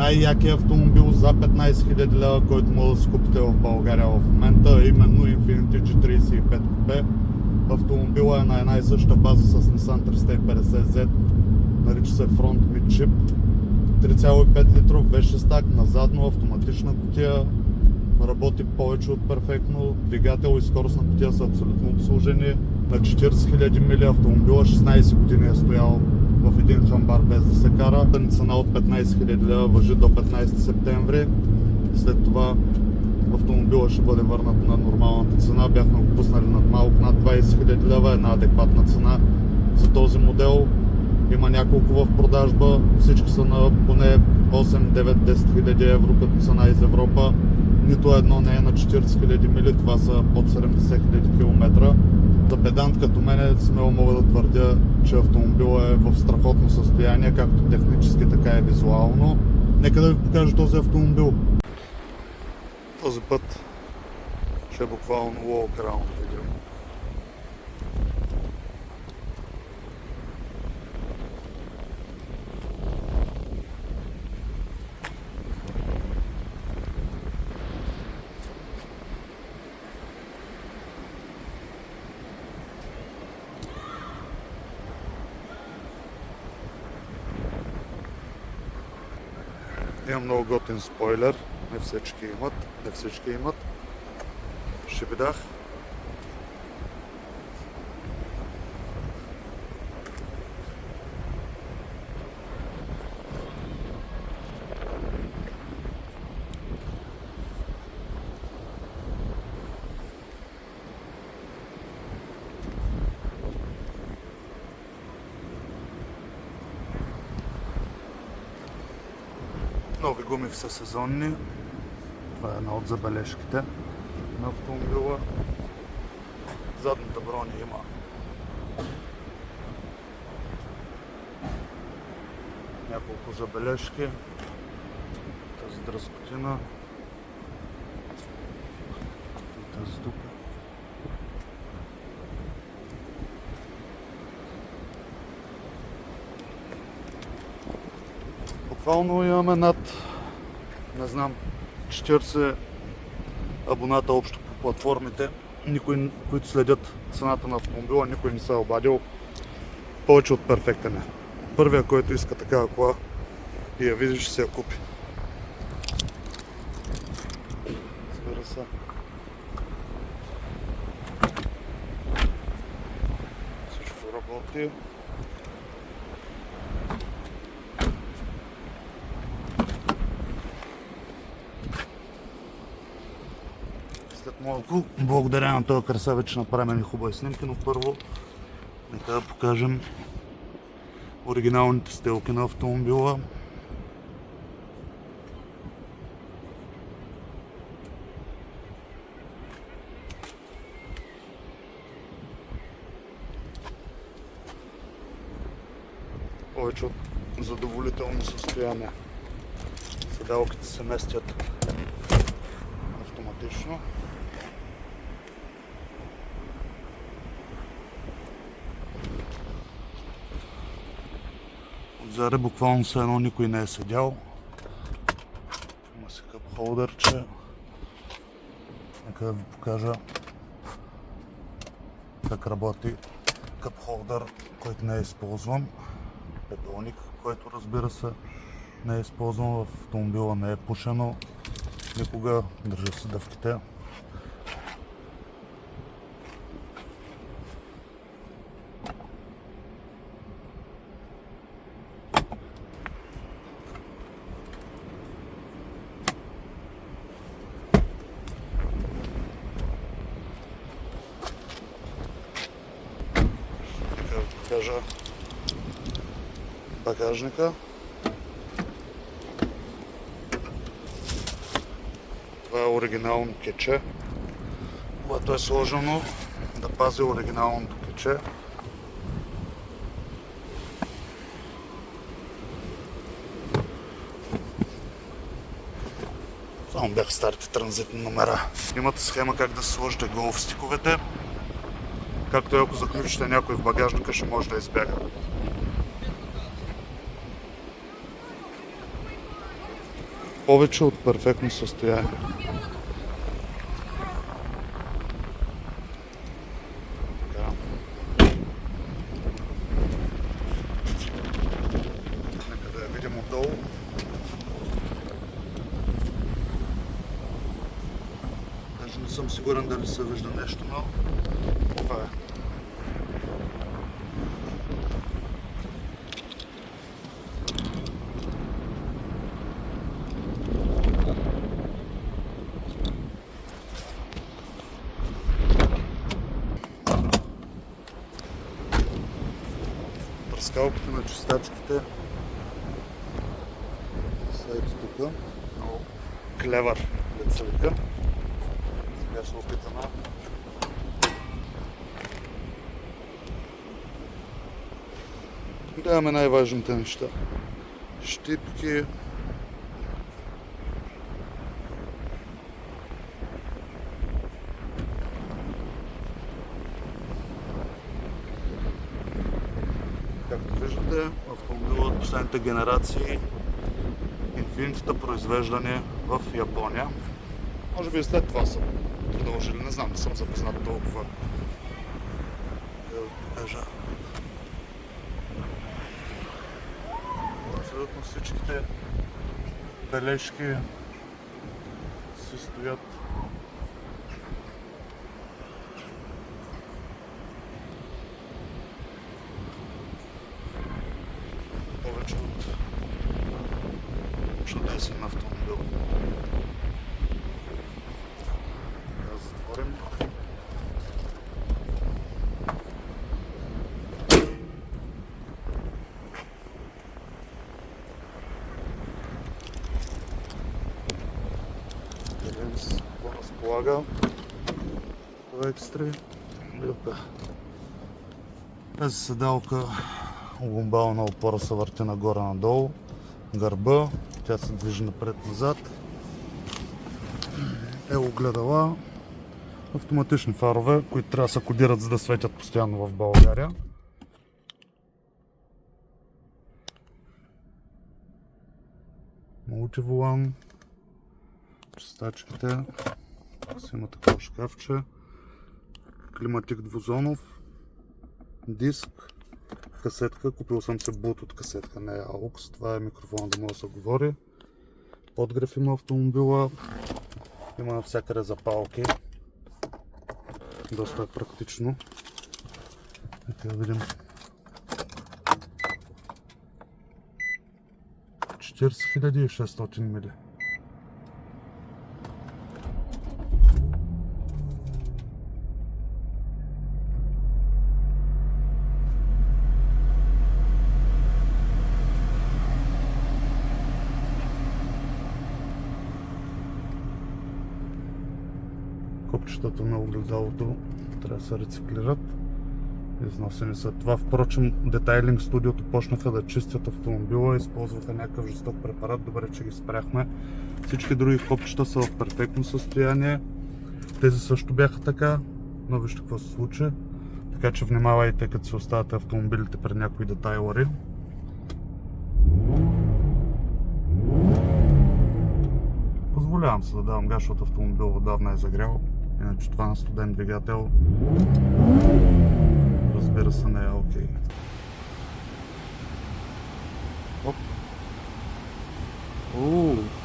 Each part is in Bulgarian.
най-якият автомобил за 15 000 лева, който може да си купите в България в момента, именно Infiniti G35 Coupe. Автомобила е на една и съща база с Nissan 350Z, нарича се Front Mid Chip, 3,5 литров V6 стак на задно, автоматична кутия, работи повече от перфектно, двигател и скоростна кутия са абсолютно обслужени. На 40 000 мили автомобила 16 години е стоял в един хамбар без да се кара. Цена от 15 000 лева важи до 15 септември. След това автомобила ще бъде върнат на нормалната цена. Бяхме го пуснали малко над 20 000 лева, една адекватна цена за този модел. Има няколко в продажба, всички са на поне 8, 9, 10 000 евро като цена из Европа. Нито едно не е на 40 000 мили, това са под 70 000 км. За педант като мене смело мога да твърдя, че автомобилът е в страхотно състояние, както технически, така и визуално. Нека да ви покажа този автомобил. Този път ще е буквално walk-around видео. Има много готин спойлер, не всички имат. Шибидах. Нови гуми всесезонни. Това е една от забележките на автомобила. Задната броня има няколко забележки. Тази дръскотина и тази тук. Буквално имаме над, не знам, 40 абоната общо по платформите, които следят цената на автомобила, никой не се е обадил. Повече от перфектен е. Първия, който иска такава кола и я види, ще се я купи. Разбира се. Всичко работи. След малко, благодаря на този красавец, че направим хубави снимки, но първо нека да покажем оригиналните стелки на автомобила. Повече от задоволително състояние. Седалките се местят автоматично. Отзаде буквално все едно никой не е седял. Има си къп холдърче. Нека да ви покажа как работи къп холдър, който не е използван. Педалник, който разбира се не е използван, в автомобила не е пушено никога, държа се дъвките. Покажа багажника. Това е оригинално кече, което е сложено да пази оригиналното кече. Само бяха старите транзитни номера. Имате схема как да сложите голф стиковете, както и ако заключите някой в багажника, ще може да избяга. повече от перфектно състояние. Нека да я видим отдолу. Даже не съм сигурен дали се вижда нещо, но това е. Пръскалките на чистачките са ето тук. Много клевър деца вика. Сега ще опитаме. Да имаме най-важните неща. Щипки. Както виждате, автомобил от последните генерации, Infiniti произвеждане в Япония. Може би и след това са продължили, не знам, не съм запознат толкова. Да покажа. Абсолютно всичките бележки си стоят. Повече от чудесен автомобил. Да затворим. Видим с какво разполага. Това екстри. Тази седалка огумбална опора се върти нагоре-надолу. Гърба, тя се движи напред-назад. Огледала. Автоматични фарове, които трябва да се кодират, за да светят постоянно в България. Мултиволан. Чистачките. Има такова шкафче. Климатик двузонов. Диск. Касетка. Купил съм се Bluetooth касетка, не е AUX. Това е микрофон да може да се говори. Подгрев има автомобила. Има навсякъде запалки. Доста е практично. Нека да видим. 40600 мили. Копчетата на огледалото трябва да се рециклират. Износени са. Това, впрочем, детайлинг студиото почнаха да чистят автомобила, използваха някакъв жесток препарат, добре, че ги спряхме. Всички други копчета са в перфектно състояние. Тези също бяха така, но вижте какво се случи. Така че внимавайте, като се оставяте автомобилите пред някои детайлери. Позволявам се да давам газ, защото автомобил отдавна е загрял. Иначе това на студен двигател, разбира се, не е окей.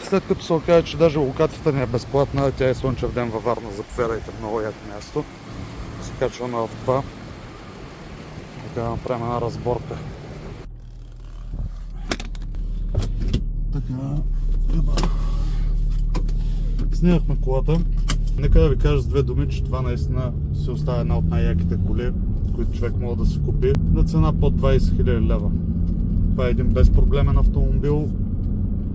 След като се окаже, че даже локацията ни е безплатна, тя е слънчев ден във Варна, заповядайте, много яко място. Се качваме в това. Така да направим една разборка. Така, снимахме колата. Нека да ви кажа с две думи, че това наистина се остава една от най-яките коли, които човек може да си купи на цена под 20 000 лева. Това е един безпроблемен автомобил,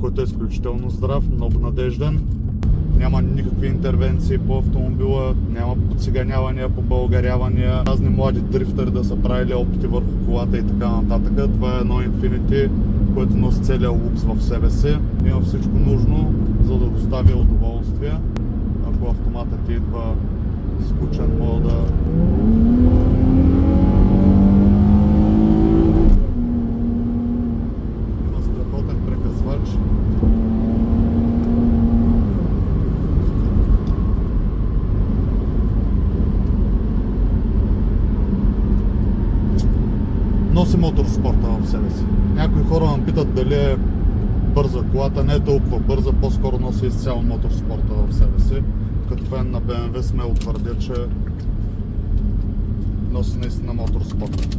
който е изключително здрав, много надежден. Няма никакви интервенции по автомобила, няма подциганявания, побългарявания, разни млади дрифтери да са правили опити върху колата и така нататък. Това е едно Infiniti, което носи целия лукс в себе си. Има всичко нужно, за да достави удоволствие. Ако автоматът ти идва скучен, мога да... Има страхотен прекъсвач. моторспорта в себе си. Някои хора ме питат дали е бърза колата, не е толкова бърза, по-скоро носи изцяло моторспорта в себе си. Като фен на BMW смело твърдя, че носи наистина моторспорта.